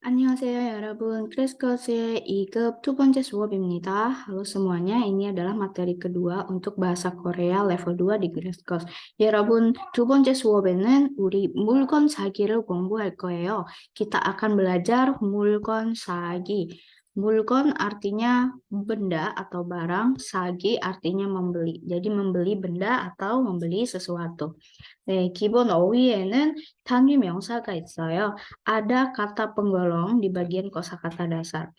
안녕하세요, 여러분. 크래시커스의 2급 두 번째 수업입니다. Halo semuanya, ini adalah materi kedua untuk bahasa Korea level 2 di 크래시커스. 여러분, 두 번째 수업에는 우리 물건 사기를 공부할 거예요. Kita akan belajar 물건 사기. Mulkon artinya benda atau barang, sagi artinya membeli. Jadi membeli benda atau membeli sesuatu. 네, 기본 어휘에는 단위 명사가 있어요. Ada kata penggolong di bagian kosakata dasar.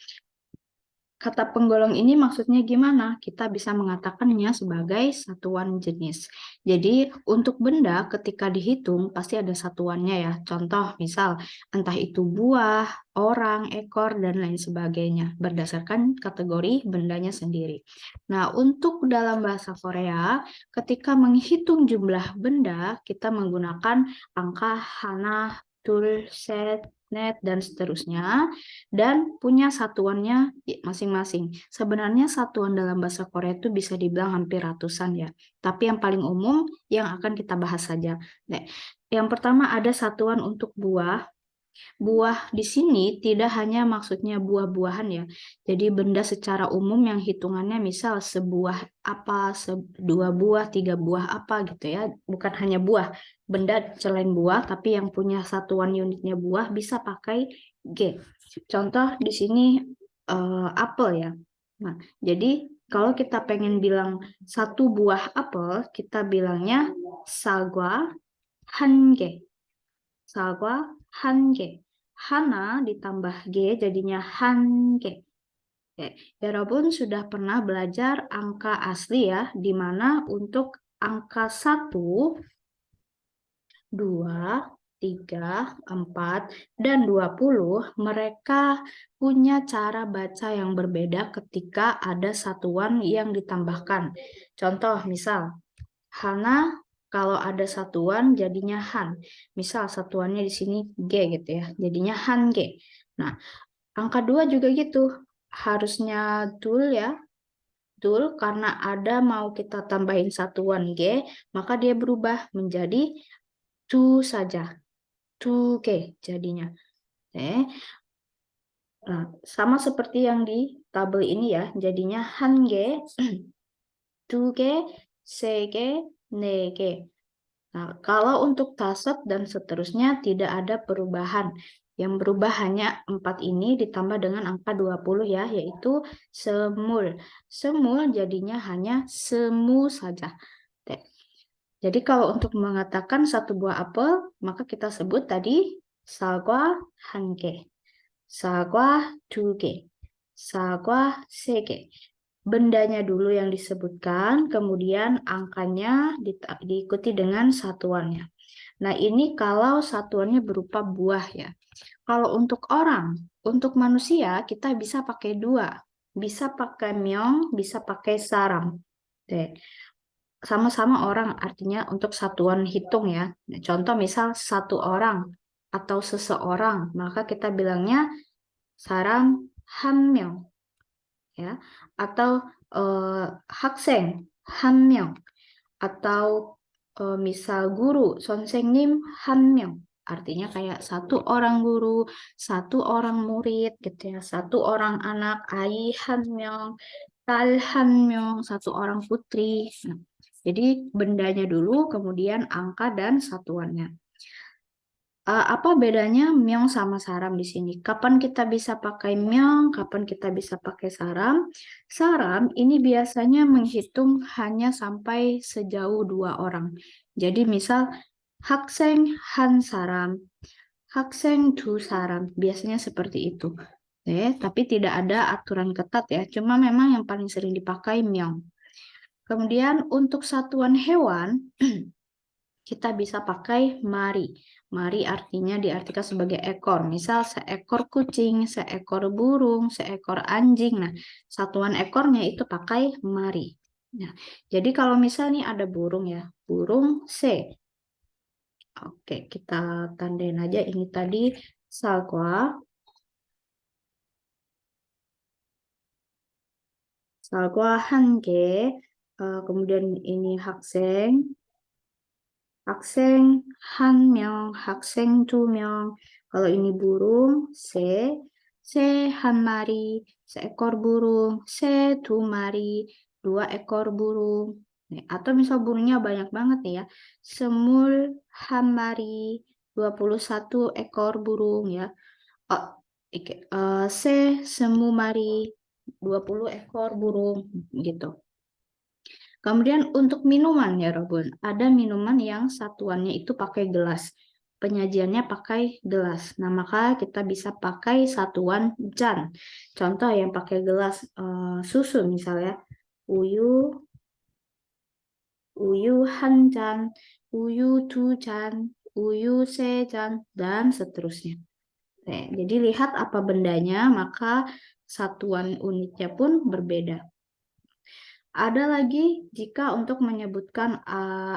Kata penggolong ini maksudnya gimana? Kita bisa mengatakannya sebagai satuan jenis. Jadi untuk benda ketika dihitung pasti ada satuannya ya. Contoh misal entah itu buah, orang, ekor, dan lain sebagainya. Berdasarkan kategori bendanya sendiri. Nah untuk dalam bahasa Korea ketika menghitung jumlah benda kita menggunakan angka hana, tul, set, net, dan seterusnya dan punya satuannya masing-masing. Sebenarnya satuan dalam bahasa Korea itu bisa dibilang hampir ratusan ya. Tapi yang paling umum yang akan kita bahas saja. Nah, yang pertama ada satuan untuk buah. Buah di sini tidak hanya maksudnya buah-buahan ya. Jadi benda secara umum yang hitungannya misal sebuah apa, dua buah, tiga buah apa gitu ya. Bukan hanya buah. Benda selain buah tapi yang punya satuan unitnya buah bisa pakai G. Contoh di sini apel ya. Nah, jadi kalau kita pengen bilang satu buah apel, kita bilangnya sagwa 한개. Sagwa 한개. Hana ditambah G jadinya 한개. Oke, Yarabbun sudah pernah belajar angka asli ya, di mana untuk angka 1, 2, 3, 4, dan 20 mereka punya cara baca yang berbeda ketika ada satuan yang ditambahkan. Contoh misal, Hana kalau ada satuan jadinya Han. Misal satuannya di sini G gitu ya. Jadinya Han G. Nah, angka 2 juga gitu. Harusnya Dul ya. Dul karena ada mau kita tambahin satuan G, maka dia berubah menjadi Tu saja. Tu G jadinya. Nah, sama seperti yang di tabel ini ya. Jadinya Han G, Tu G, Se G, Ne G. Nah, kalau untuk tasat dan seterusnya tidak ada perubahan. Yang berubah hanya 4 ini ditambah dengan angka 20 ya, yaitu semul. Semul jadinya hanya semu saja. Jadi kalau untuk mengatakan satu buah apel, maka kita sebut tadi sagwa hange, sagwa duge, sagwa sege. Bendanya dulu yang disebutkan, kemudian angkanya diikuti dengan satuannya. Nah, ini kalau satuannya berupa buah ya. Kalau untuk orang, untuk manusia kita bisa pakai dua. Bisa pakai myong, bisa pakai saram. Oke. Sama-sama orang artinya untuk satuan hitung ya. Contoh misal satu orang atau seseorang, maka kita bilangnya saram hamyong ya. Atau hakseng hamyong atau misal guru 선생님 한 명. Artinya kayak satu orang guru, satu orang murid gitu ya, satu orang anak, 아이 한 명, 딸 한 명, satu orang putri. Nah, jadi bendanya dulu, kemudian angka dan satuannya. Apa bedanya myong sama saram di sini? Kapan kita bisa pakai myong, kapan kita bisa pakai saram? Saram ini biasanya menghitung hanya sampai sejauh 2 orang. Jadi misal hakseng han saram, hakseng du saram, biasanya seperti itu. Tapi tidak ada aturan ketat ya, cuma memang yang paling sering dipakai myong. Kemudian untuk satuan hewan, kita bisa pakai mari. Mari artinya diartikan sebagai ekor. Misal seekor kucing, seekor burung, seekor anjing. Nah, satuan ekornya itu pakai mari. Nah, jadi kalau misalnya ada burung ya, burung se. Oke, kita tandain aja ini tadi salkwa. Salkwa hange. Kemudian ini hakseng. 학생 1명, 학생 2명. Kalau ini burung, 새 1마리, seekor burung, 새 2마리, 2 ekor burung. Nih, atau misal burungnya banyak banget nih ya. semul 1마리, 21 ekor burung ya. Oh, 새 20마리, 20 ekor burung gitu. Kemudian untuk minuman ya Robun, ada minuman yang satuannya itu pakai gelas. Penyajiannya pakai gelas. Nah, maka kita bisa pakai satuan jan. Contoh yang pakai gelas susu misalnya. Uyu, uyu 한 잔, uyu 2 잔, uyu 3 잔, dan seterusnya. Nah, jadi lihat apa bendanya, maka satuan unitnya pun berbeda. Ada lagi jika untuk menyebutkan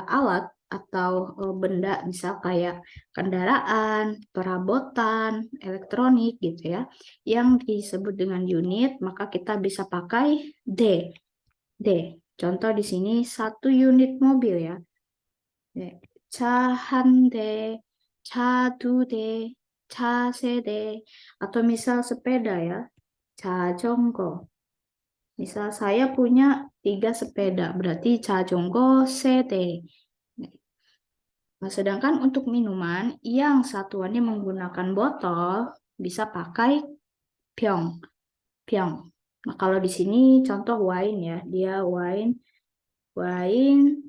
alat atau benda, misal kayak kendaraan, perabotan, elektronik gitu ya, yang disebut dengan unit, maka kita bisa pakai D. D. Contoh di sini 1 unit mobil ya. 차 한 대, 차 2 대, 차 3 대. Atau misal sepeda ya, 자전거. Misal saya punya 3 sepeda, berarti 자전거 3 대. Nah, sedangkan untuk minuman yang satuannya menggunakan botol bisa pakai 병, 병. Nah, kalau di sini contoh wine ya, dia wine, wine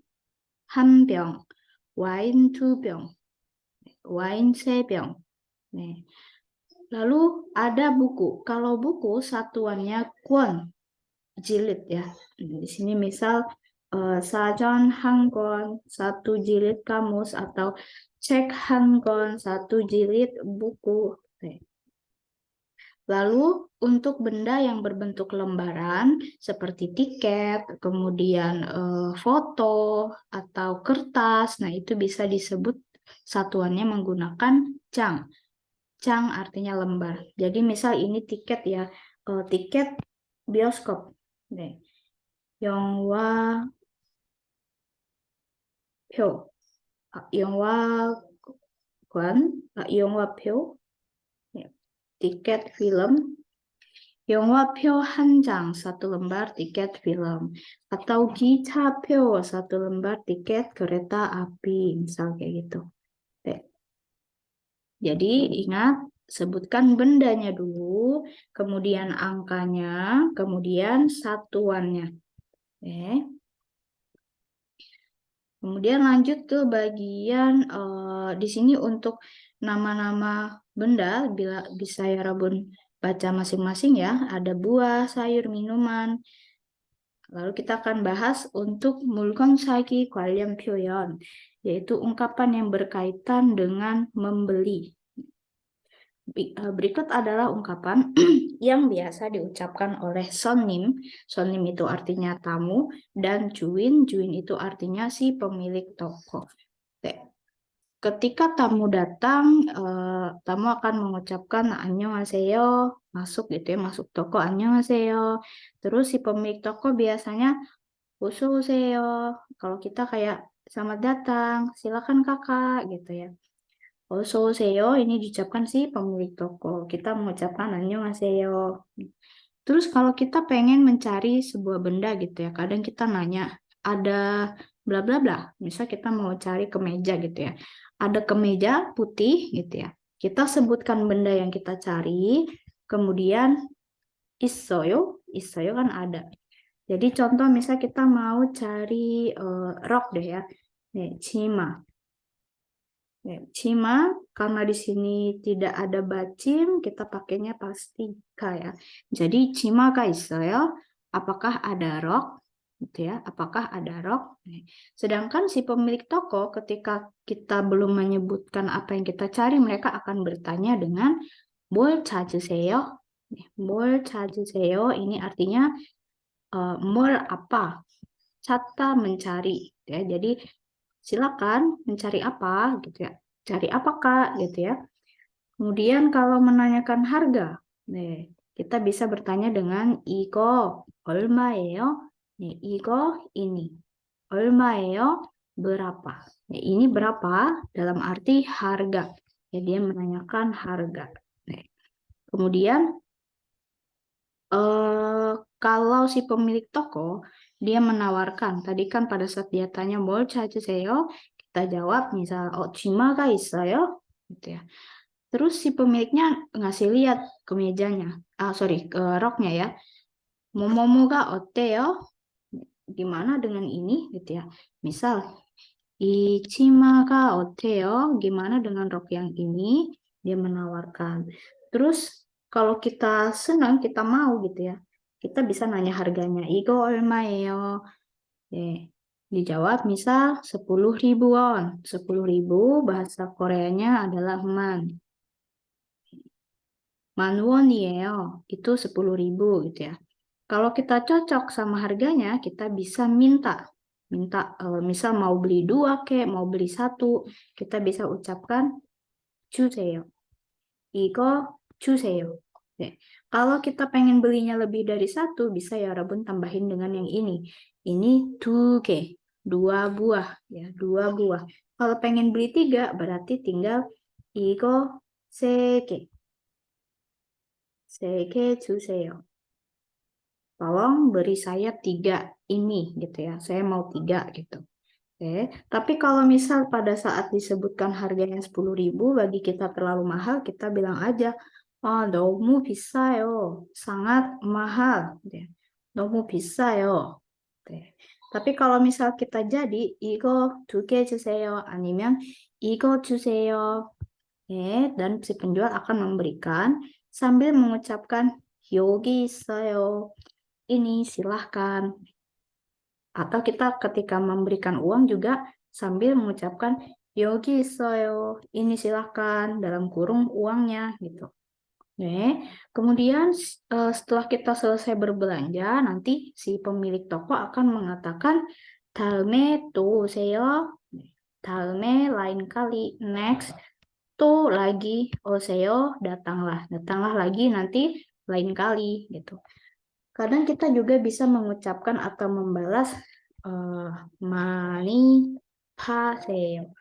1 병, wine 2 병, wine 3 병. Nih. Lalu ada buku. Kalau buku satuannya 권, jilid ya. Di sini misal sajon hanggon 1 jilid kamus atau cek hanggon 1 jilid buku. Lalu untuk benda yang berbentuk lembaran seperti tiket, kemudian foto atau kertas, nah itu bisa disebut satuannya menggunakan cang. Cang artinya lembar. Jadi misal ini tiket ya, tiket bioskop. 네. 영화표, 영화관, 영화표, tiket film, 영화표 1장, 1 lembar tiket film, atau 기차표, 1 lembar tiket kereta api, misal kayak gitu. Jadi ingat, sebutkan bendanya dulu, kemudian angkanya, kemudian satuannya. Kemudian lanjut ke bagian di sini untuk nama-nama benda, bila bisa ya Rabun baca masing-masing ya. Ada buah, sayur, minuman. Lalu kita akan bahas untuk mulkon saiki 관련 표현, yaitu ungkapan yang berkaitan dengan membeli. Berikut adalah ungkapan yang biasa diucapkan oleh sonnim. Sonnim itu artinya tamu, dan juin itu artinya si pemilik toko. Ketika tamu datang, tamu akan mengucapkan annyeonghaseyo, masuk gitu ya, masuk toko annyeonghaseyo. Terus si pemilik toko biasanya 어서 오세요. Kalau kita kayak selamat datang, silakan kakak gitu ya. 어서 오세요 ini diucapkan si pemilik toko. Kita mengucapkan annyeonghaseyo. Terus kalau kita pengen mencari sebuah benda gitu ya, kadang kita nanya, ada bla bla bla. Misal kita mau cari kemeja gitu ya. Ada kemeja putih gitu ya. Kita sebutkan benda yang kita cari, kemudian 있어요, 있어요 kan ada. Jadi contoh misal kita mau cari rok deh ya. Nih, 치마. Cima, karena di sini tidak ada bacim, kita pakainya pasti ka ya. Jadi cima ka ya, apakah ada rok? Gitu ya, apakah ada rok? Sedangkan si pemilik toko ketika kita belum menyebutkan apa yang kita cari, mereka akan bertanya dengan 뭘 찾으세요? 뭘 찾으세요? Ini artinya 뭘 apa? Cata mencari ya. Jadi silakan mencari apa gitu ya. Cari apa Kak gitu ya. Kemudian kalau menanyakan harga, kita bisa bertanya dengan 이거 얼마예요? 이거 ini. 얼마예요? Berapa? Ya, ini berapa? Dalam arti harga. Ya, dia menanyakan harga. Nah, kemudian kalau si pemilik toko dia menawarkan, tadi kan pada saat dia tanya 뭘 찾으세요? Kita jawab misal 치마가 있어요, gitu ya. Terus si pemiliknya ngasih lihat ke mejanya, sorry, ke roknya ya. 뭐뭐뭐가 어때요? Gimana dengan ini, gitu ya. Misal, 이 치마가 어때요? Gimana dengan rok yang ini? Dia menawarkan. Terus kalau kita senang, kita mau gitu ya. Kita bisa nanya harganya. 이거 얼마예요? Dijawab misal 10.000 won. 10.000 bahasa Koreanya adalah man. Man won이에요. Itu 10.000 gitu ya. Kalau kita cocok sama harganya, kita bisa minta. Misal mau beli 2 mau beli 1, kita bisa ucapkan 주세요. 이거 주세요. Oke. Kalau kita pengen belinya lebih dari 1, bisa ya Rabun tambahin dengan yang ini. Ini 2 2 buah ya, 2 buah. Kalau pengen beli 3, berarti tinggal 이거 3개. 3개 주세요. Tolong beri saya 3 ini gitu ya. Saya mau 3 gitu. Oke. Tapi kalau misal pada saat disebutkan harganya 10.000 bagi kita terlalu mahal, kita bilang aja, oh, 너무 비싸요. Sangat mahal. Gitu ya. 너무 비싸요. Oke. Tapi kalau misal kita jadi, 이거 2개 주세요. 아니면 이거 주세요. Dan si penjual akan memberikan sambil mengucapkan 여기 있어요. Ini silahkan. Atau kita ketika memberikan uang juga sambil mengucapkan 여기 있어요. Ini silahkan dalam kurung uangnya gitu. Kemudian setelah kita selesai berbelanja, nanti si pemilik toko akan mengatakan 다음에 또 오세요. 다음에 lain kali, next, 또 lagi 오세요, datanglah. Datanglah lagi nanti lain kali gitu. Kadang kita juga bisa mengucapkan atau membalas mani paseo.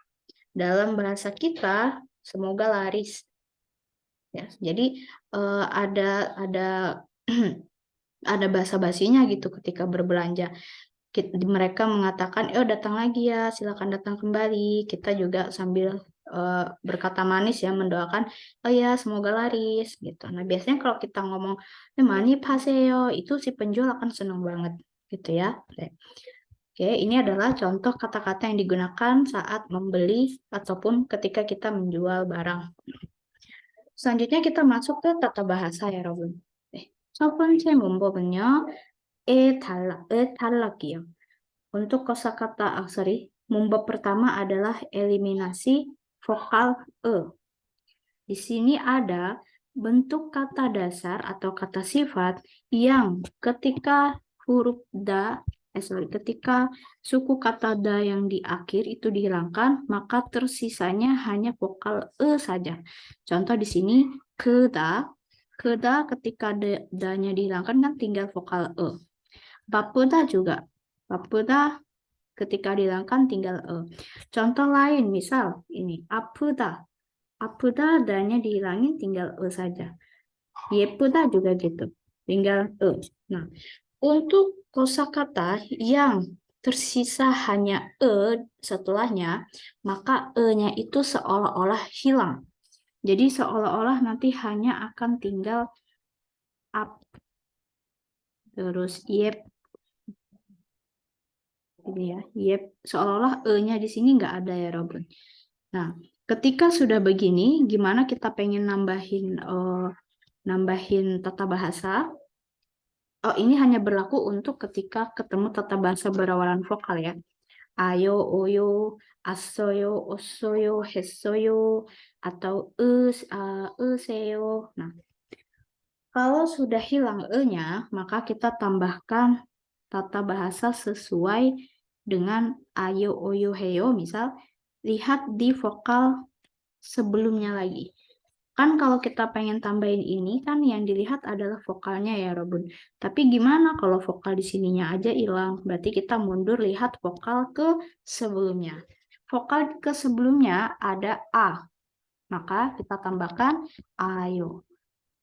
Dalam bahasa kita, semoga laris. Ya, jadi ada ada basa-basinya gitu ketika berbelanja. Mereka mengatakan, datang lagi ya, silakan datang kembali. Kita juga sambil berkata manis ya, mendoakan, oh ya semoga laris gitu. Nah biasanya kalau kita ngomong mani paseo, itu si penjual akan senang banget gitu ya. Oke, ini adalah contoh kata-kata yang digunakan saat membeli ataupun ketika kita menjual barang. Selanjutnya kita masuk ke tata bahasa ya, Robin. 첫 번째 문법은요, 달락이요. Untuk kosakata, munbab pertama adalah eliminasi vokal e. Di sini ada bentuk kata dasar atau kata sifat yang ketika ketika suku kata da yang di akhir itu dihilangkan, maka tersisanya hanya vokal e saja. Contoh di sini keda ketika da-nya dihilangkan kan tinggal vokal e. 바쁘다 juga. 바쁘다 ketika dihilangkan tinggal e. Contoh lain misal ini 아프다. 아프다 da-nya dihilangin tinggal e saja. 예쁘다 juga gitu. Tinggal e. Nah, untuk kosakata yang tersisa hanya e setelahnya, maka e-nya itu seolah-olah hilang. Jadi seolah-olah nanti hanya akan tinggal up. Terus yep. Ini ya, yep. Seolah-olah e-nya di sini nggak ada ya, Robin. Nah, ketika sudah begini, gimana kita pengen nambahin tata bahasa? Oh, ini hanya berlaku untuk ketika ketemu tata bahasa berawalan vokal ya. Ayo, oyo, asoyo, osoyo, hesoyo, atau seyo. Nah, kalau sudah hilang e-nya, maka kita tambahkan tata bahasa sesuai dengan ayo, oyo, heyo. Misal, lihat di vokal sebelumnya lagi. Kan kalau kita pengen tambahin ini, kan yang dilihat adalah vokalnya ya, Robun. Tapi gimana kalau vokal di sininya aja hilang? Berarti kita mundur lihat vokal ke sebelumnya. vokal ke sebelumnya ada a, maka kita tambahkan ayo.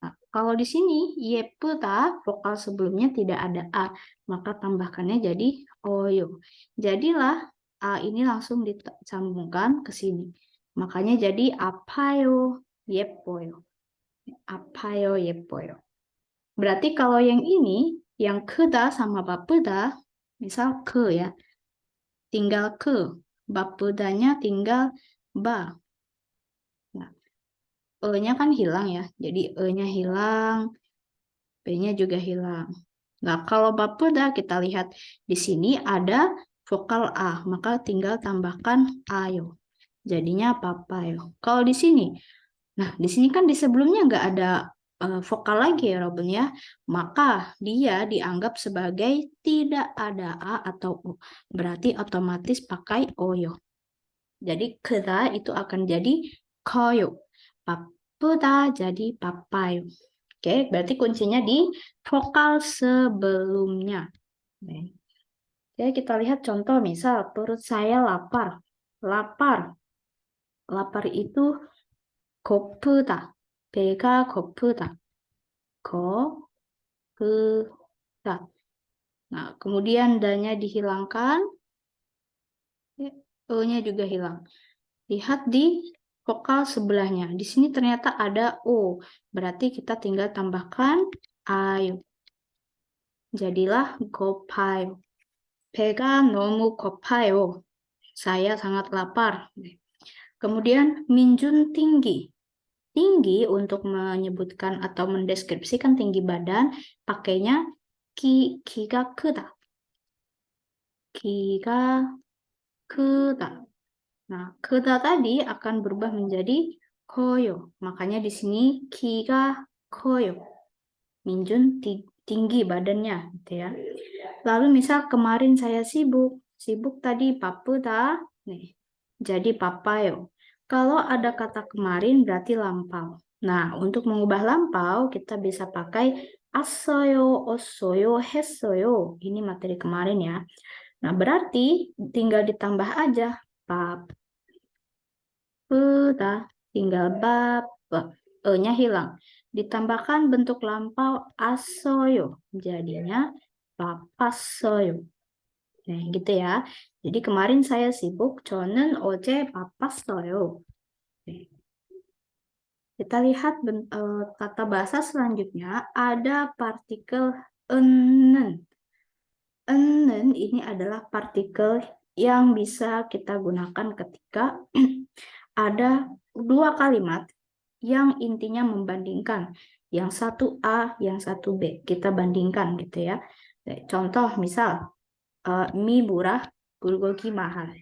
Nah, kalau di sini yepuda vokal sebelumnya tidak ada a, maka tambahkannya jadi oyo. Jadilah a ini langsung disambungkan ke sini. Makanya jadi apayo yepoyo. Apayo yepoyo. Berarti kalau yang ini, yang keda sama bapuda, misal ke ya, tinggal ke. Bapudanya tinggal ba. Nah, e-nya kan hilang ya. Jadi e-nya hilang, p-nya juga hilang. Nah, kalau bapuda kita lihat di sini ada vokal a, maka tinggal tambahkan ayo. Jadinya papayo. Kalau di sini, nah di sini kan di sebelumnya nggak ada vokal lagi ya Robin ya, maka dia dianggap sebagai tidak ada a atau u. Berarti otomatis pakai oyo. Jadi keda itu akan jadi koyo. Papuda jadi papayo. Oke, berarti kuncinya di vokal sebelumnya. Oke, kita lihat contoh misal perut saya lapar. Lapar. Lapar itu 고프다. 배가 고프다. 고프다. Nah, kemudian danya dihilangkan, e-nya juga hilang. Lihat di vokal sebelahnya. Di sini ternyata ada o. Berarti kita tinggal tambahkan ayo. Jadilah gopayo. 배가 너무 고파요. Saya sangat lapar. Kemudian minjun tinggi. Tinggi untuk menyebutkan atau mendeskripsikan tinggi badan, pakainya ki가 크다. ki가 크다. Nah, 크다 tadi akan berubah menjadi koyo. Makanya di sini ki가 koyo. Minjun tinggi badannya, gitu ya. Lalu misal kemarin saya sibuk. Sibuk tadi 바쁘다. Nih, jadi papayo. Kalau ada kata kemarin berarti lampau. Nah, untuk mengubah lampau kita bisa pakai assoyo, ossoyo, hessoyo. Ini materi kemarin ya. Nah, berarti tinggal ditambah aja papuda, tinggal bab, e-nya hilang. Ditambahkan bentuk lampau assoyo. Jadinya papassoyo. Nah, gitu ya. Jadi kemarin saya sibuk, 저는 어제 바빴어요. Kita lihat tata bahasa selanjutnya, ada partikel enen. Enen ini adalah partikel yang bisa kita gunakan ketika ada dua kalimat yang intinya membandingkan. Yang satu A, yang satu B. Kita bandingkan gitu ya. Contoh misal, mie murah, bulgogi mahal.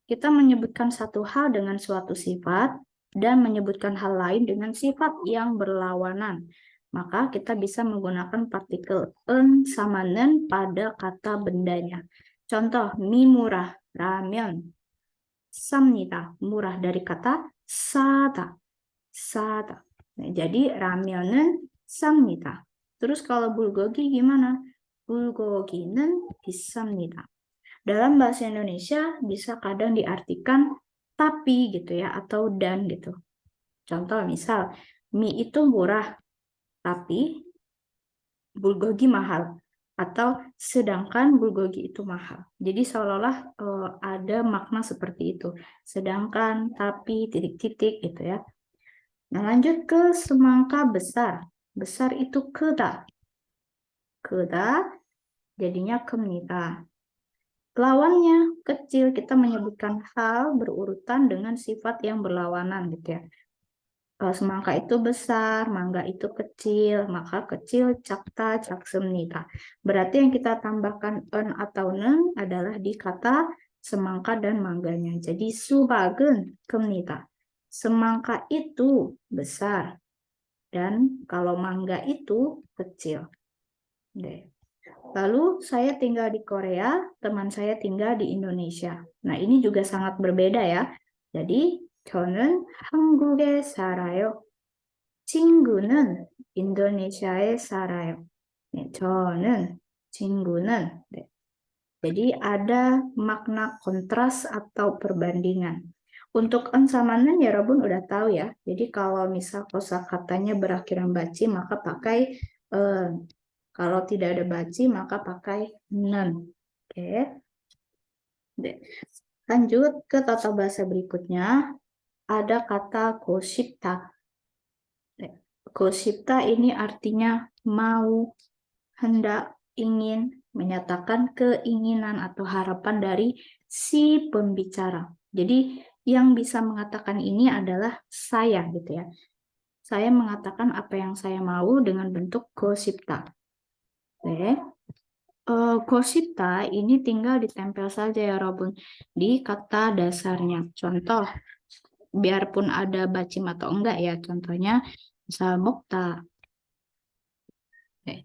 Kita menyebutkan satu hal dengan suatu sifat dan menyebutkan hal lain dengan sifat yang berlawanan. Maka kita bisa menggunakan partikel en sama nen pada kata bendanya. Contoh, mie murah, ramen. 쌉니다. Murah dari kata 사다. 사다. Nah, jadi ramyeon은 쌉니다. Terus kalau bulgogi gimana? bulgogi는 비쌉니다. Dalam bahasa Indonesia bisa kadang diartikan tapi gitu ya, atau dan gitu. Contoh misal, mie itu murah, tapi bulgogi mahal. Atau sedangkan bulgogi itu mahal. Jadi seolah-olah ada makna seperti itu. Sedangkan, tapi, titik-titik gitu ya. Nah, lanjut ke semangka besar. Besar itu 크다. 크다 jadinya 큽니다. Lawannya kecil, kita menyebutkan hal berurutan dengan sifat yang berlawanan gitu ya. Semangka itu besar, mangga itu kecil, maka kecil 작다, 작습니다. Berarti yang kita tambahkan en atau nen adalah di kata semangka dan mangganya. Jadi 수박은 큽니다. Semangka itu besar dan kalau mangga itu kecil. Oke. Lalu saya tinggal di Korea, teman saya tinggal di Indonesia. Nah, ini juga sangat berbeda ya. Jadi, 저는 한국에 살아요. 친구는 인도네시아에 살아요. 네, 저는, 친구는. 네. Jadi ada makna kontras atau perbandingan. Untuk ensamanan ya Robun udah tahu ya. Jadi kalau misal kosakatanya berakhiran baci maka pakai kalau tidak ada baci maka pakai nen. Oke. Lanjut ke tata bahasa berikutnya. Ada kata gosipta. Gosipta ini artinya mau, hendak, ingin, menyatakan keinginan atau harapan dari si pembicara. Jadi yang bisa mengatakan ini adalah saya gitu ya. Saya mengatakan apa yang saya mau dengan bentuk gosipta. Oke. Gosipta ini tinggal ditempel saja ya Robun di kata dasarnya. Contoh, biarpun ada bacim atau enggak ya. Contohnya misal mokta. Oke.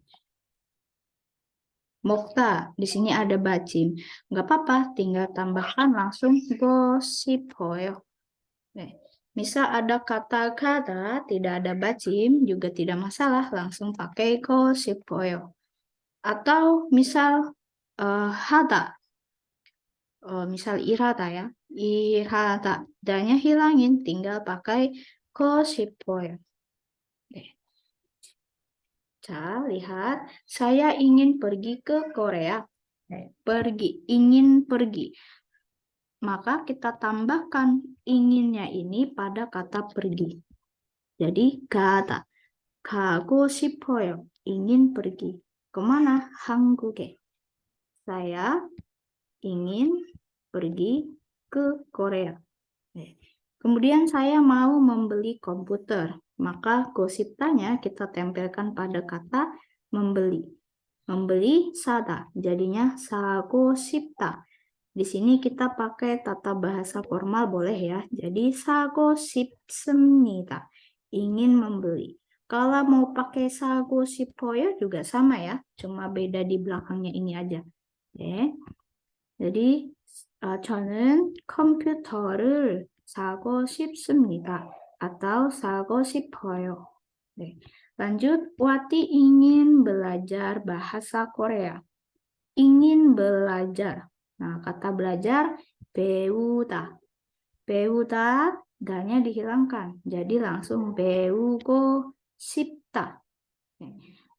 Mokta, di sini ada bacim. Nggak apa-apa, tinggal tambahkan langsung gosipoyo. Misal ada kata-kata tidak ada bacim, juga tidak masalah, langsung pakai gosipoyo. Atau misal hata, misal irata ya, irata, danya hilangin, tinggal pakai gosipoyo. Lihat, saya ingin pergi ke Korea. Pergi, ingin pergi. Maka kita tambahkan inginnya ini pada kata pergi. Jadi kata 가고 싶어요. ingin pergi. Kemana? 한국에. Saya ingin pergi ke Korea. Kemudian saya mau membeli komputer. Maka gosiptanya kita tempelkan pada kata membeli. Membeli sada, jadinya sagosipta. Di sini kita pakai tata bahasa formal boleh ya. Jadi sagosipsemnita, ingin membeli. Kalau mau pakai sagosipoyo juga sama ya, cuma beda di belakangnya ini aja. Oke. Jadi 저는 컴퓨터를 사고 싶습니다. atau sago 싶어요. Lanjut, Wati ingin belajar bahasa Korea. Ingin belajar. Nah, kata belajar, 배우다. 배우다, danya dihilangkan. Jadi langsung 배우고 싶다.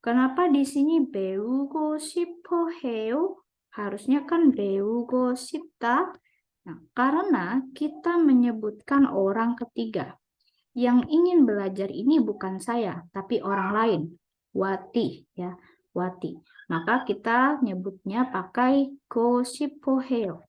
Kenapa di sini 배우고 싶어해요? Harusnya kan 배우고 싶다. Nah, karena kita menyebutkan orang ketiga. Yang ingin belajar ini bukan saya, tapi orang lain. Wati, ya, Wati. Maka kita nyebutnya pakai gosipoheo.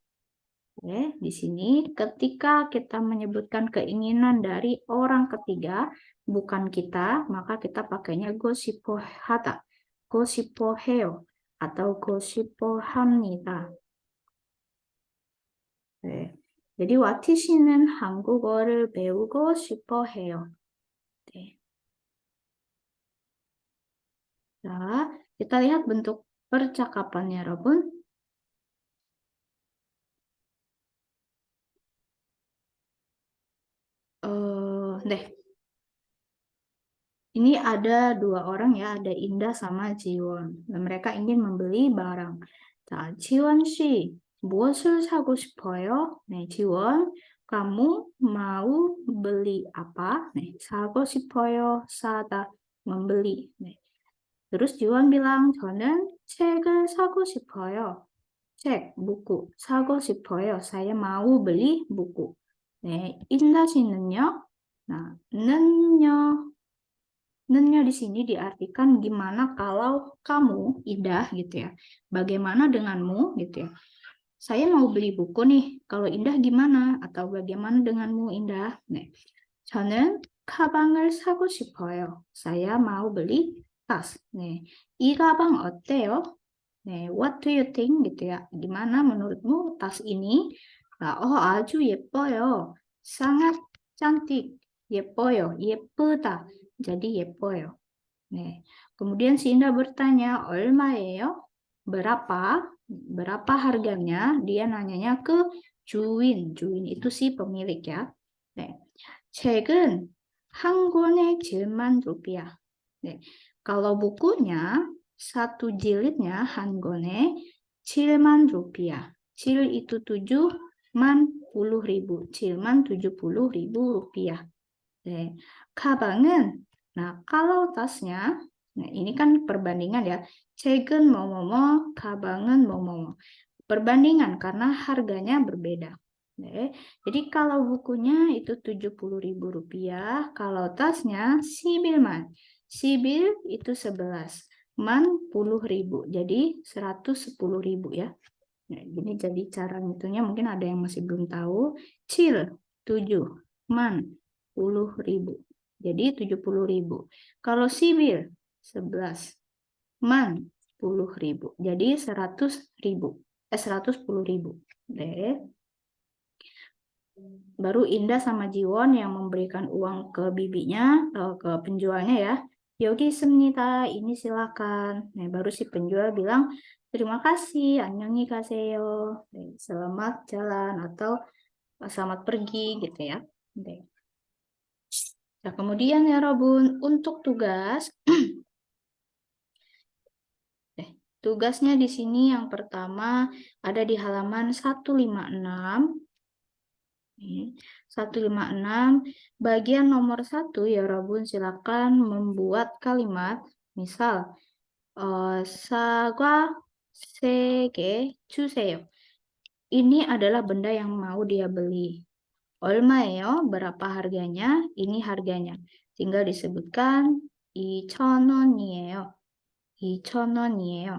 Oke, di sini ketika kita menyebutkan keinginan dari orang ketiga, bukan kita, maka kita pakainya gosipohata, gosipoheo, atau gosipohamnida. 네. jadi 와티 씨는 한국어를 배우고 싶어 해요. 네. Nah, kita lihat bentuk percakapannya, Robun. Deh. Ini ada dua orang ya, ada Indah sama Jiwon. Dan mereka ingin membeli barang. 자, 지원 씨, 무엇을 사고 싶어요? 네, 지원, kamu mau beli apa? 네, 사고 싶어요, 사다, membeli. 네. Terus Jiwon bilang, 저는 책을 사고 싶어요. 책, buku, 사고 싶어요. saya mau beli buku. 네, 인다 씨는요? Nah, nenyo. Nennya di sini diartikan gimana kalau kamu, Indah gitu ya. Bagaimana denganmu gitu ya. Saya mau beli buku nih. Kalau Indah gimana? Atau bagaimana denganmu, Indah? 네. 저는 가방을 사고 싶어요. saya mau beli tas. 네. 이 가방 어때요? 네. What do you think? gitu ya. Gimana menurutmu tas ini? Nah, oh, 아주 예뻐요. sangat cantik. 예뻐요. 예쁘다. jadi 예뻐요. 네. Kemudian si Indah bertanya, 얼마예요? Berapa? Berapa harganya? Dia nanyanya ke 주인. 주인 itu si pemilik ya. 네. 책은 한 권에 7만 rupiah. 네. Kalau bukunya satu jilidnya 한 권에 7만 rupiah. 7 itu 70.000. 70.000 rupiah. Oke. 가방은, nah kalau tasnya, nah ini kan perbandingan ya. 책은 뭐뭐뭐, 가방은 뭐뭐뭐. Perbandingan karena harganya berbeda. Oke. Jadi kalau bukunya itu 70.000 rupiah, kalau tasnya 11.000. 11 itu 11. Man 10.000. Jadi 110.000 ya. Nah, ini jadi cara ngitungnya mungkin ada yang masih belum tahu. 7, man 10.000. Jadi 70.000. Kalau sibil 11, man 10.000. Jadi 100.000. 110.000. Deh. Baru Indah sama Jiwon yang memberikan uang ke bibinya, ke penjualnya ya. Yogi semnita, ini silakan. Nah, baru si penjual bilang, terima kasih, annyeonghi gaseyo. Selamat jalan atau selamat pergi gitu ya. Nah, kemudian ya Robun, untuk tugas, tugasnya di sini yang pertama ada di halaman 156. 156, bagian nomor 1 ya Robun, silakan membuat kalimat, misal, saga sege 주세요. Ini adalah benda yang mau dia beli. 얼마예요? Berapa harganya? Ini harganya. Tinggal disebutkan 2,000원이에요. 2,000원이에요.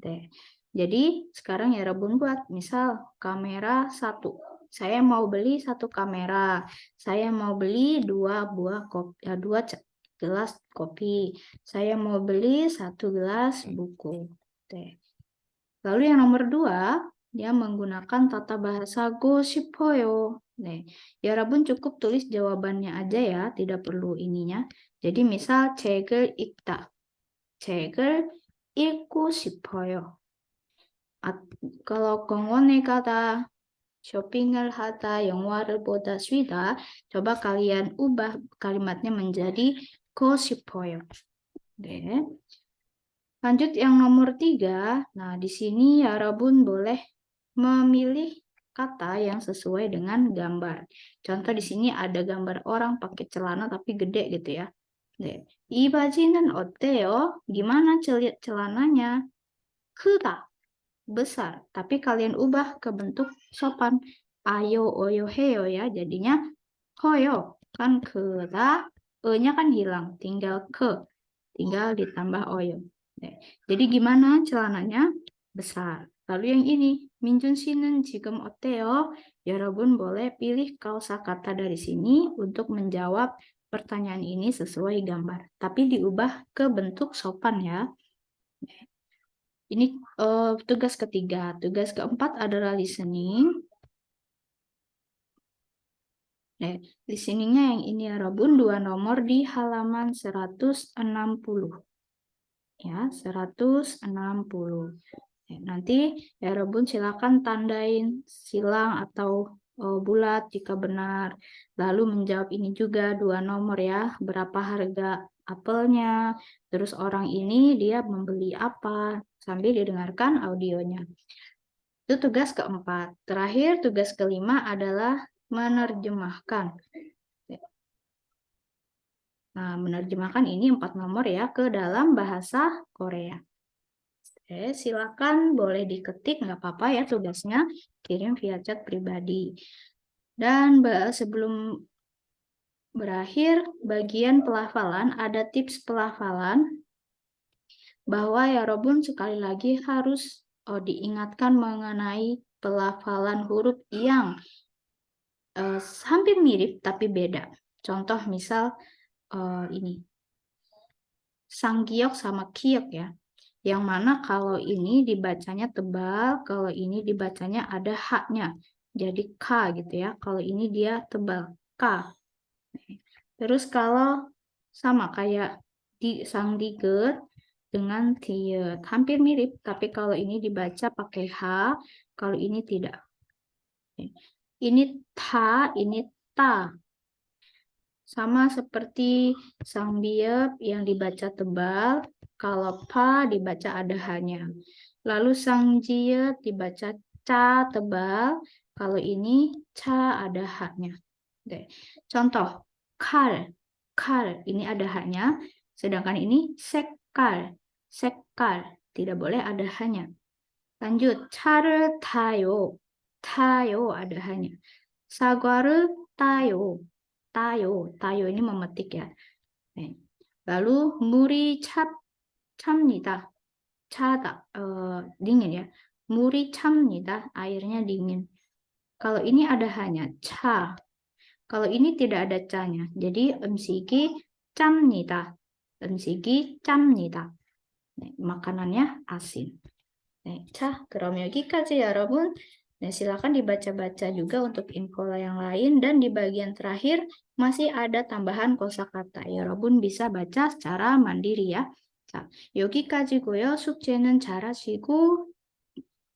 Deh. Jadi sekarang ya Robun buat misal kamera 1. Saya mau beli 1 kamera. Saya mau beli 2 buah kopi, 2 gelas kopi. Saya mau beli 1 gelas buku. Deh. Lalu yang nomor 2, dia menggunakan tata bahasa go 싶어요. Nih, ya Rabun cukup tulis jawabannya aja ya, tidak perlu ininya. Jadi misal 책을 읽다. 책을 읽고 싶어요. kalau 공원에 가다, shopping을 하다, 영화를 보다, 쉬다, coba kalian ubah kalimatnya menjadi go 싶어요. Deh. Lanjut yang nomor 3. Nah, di sini ya Rabun boleh memilih kata yang sesuai dengan gambar. Contoh di sini ada gambar orang pakai celana tapi gede gitu ya. 이 바지는 어때요? Gimana celananya? 크다. Besar, tapi kalian ubah ke bentuk sopan. Ayo, oyo, heyo ya, jadinya hoyo. Kan kera, e-nya kan hilang, tinggal tinggal ditambah oyo. Jadi gimana celananya? Besar. Lalu yang ini, 민준 씨는 지금 어때요? 여러분 boleh pilih kosakata dari sini untuk menjawab pertanyaan ini sesuai gambar. Tapi diubah ke bentuk sopan ya. Ini tugas ketiga. Tugas keempat adalah listening. Listeningnya yang ini ya Robun, 2 nomor di halaman 160. Ya, 160. Nanti ya Robun silakan tandain silang atau bulat jika benar. Lalu menjawab ini juga 2 nomor ya. Berapa harga apelnya? Terus orang ini dia membeli apa? Sambil didengarkan audionya. Itu tugas keempat. Terakhir, tugas kelima adalah menerjemahkan. Nah, menerjemahkan ini 4 nomor ya ke dalam bahasa Korea. Silakan boleh diketik, nggak apa-apa ya tugasnya, kirim via chat pribadi. Dan sebelum berakhir, bagian pelafalan, ada tips pelafalan bahwa ya Robun sekali lagi harus diingatkan mengenai pelafalan huruf yang hampir mirip tapi beda. Contoh misal ini sanggiok sama kiok ya. Yang mana kalau ini dibacanya tebal, kalau ini dibacanya ada haknya. Jadi K gitu ya. Kalau ini dia tebal, K. Terus kalau sama kayak di sang diget dengan tiet, hampir mirip, tapi kalau ini dibaca pakai H, kalau ini tidak. Ini ta, ini ta. Sama seperti sang biep yang dibaca tebal, kalau pa dibaca ada hanya. Lalu sangjiet dibaca ca tebal. Kalau ini ca ada haknya. Oke. Contoh, kal ini ada haknya. Sedangkan ini sekal tidak boleh ada haknya. Lanjut, 차를 tayo ada haknya. 사과를 tayo ini memetik ya. Lalu 물이 찹니다. Dingin ya. 물이 찹니다. Airnya dingin. Kalau ini ada hanya ca. Kalau ini tidak ada ca-nya. Jadi 음식이 짭니다. 음식이 짭니다. 네, makanannya asin. 네, 자, 그럼 여기까지 여러분. Nah, silakan dibaca-baca juga untuk info yang lain dan di bagian terakhir masih ada tambahan kosakata. 여러분 bisa baca secara mandiri ya. 자, 여기까지고요. 숙제는 잘하시고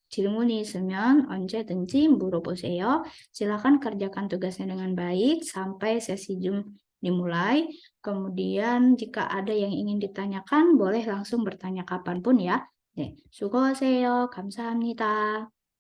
질문이 있으면 언제든지 물어보세요. silakan kerjakan tugasnya dengan baik sampai sesi Zoom dimulai. Kemudian jika ada yang ingin ditanyakan boleh langsung bertanya kapanpun ya. 네, 수고하세요. 감사합니다.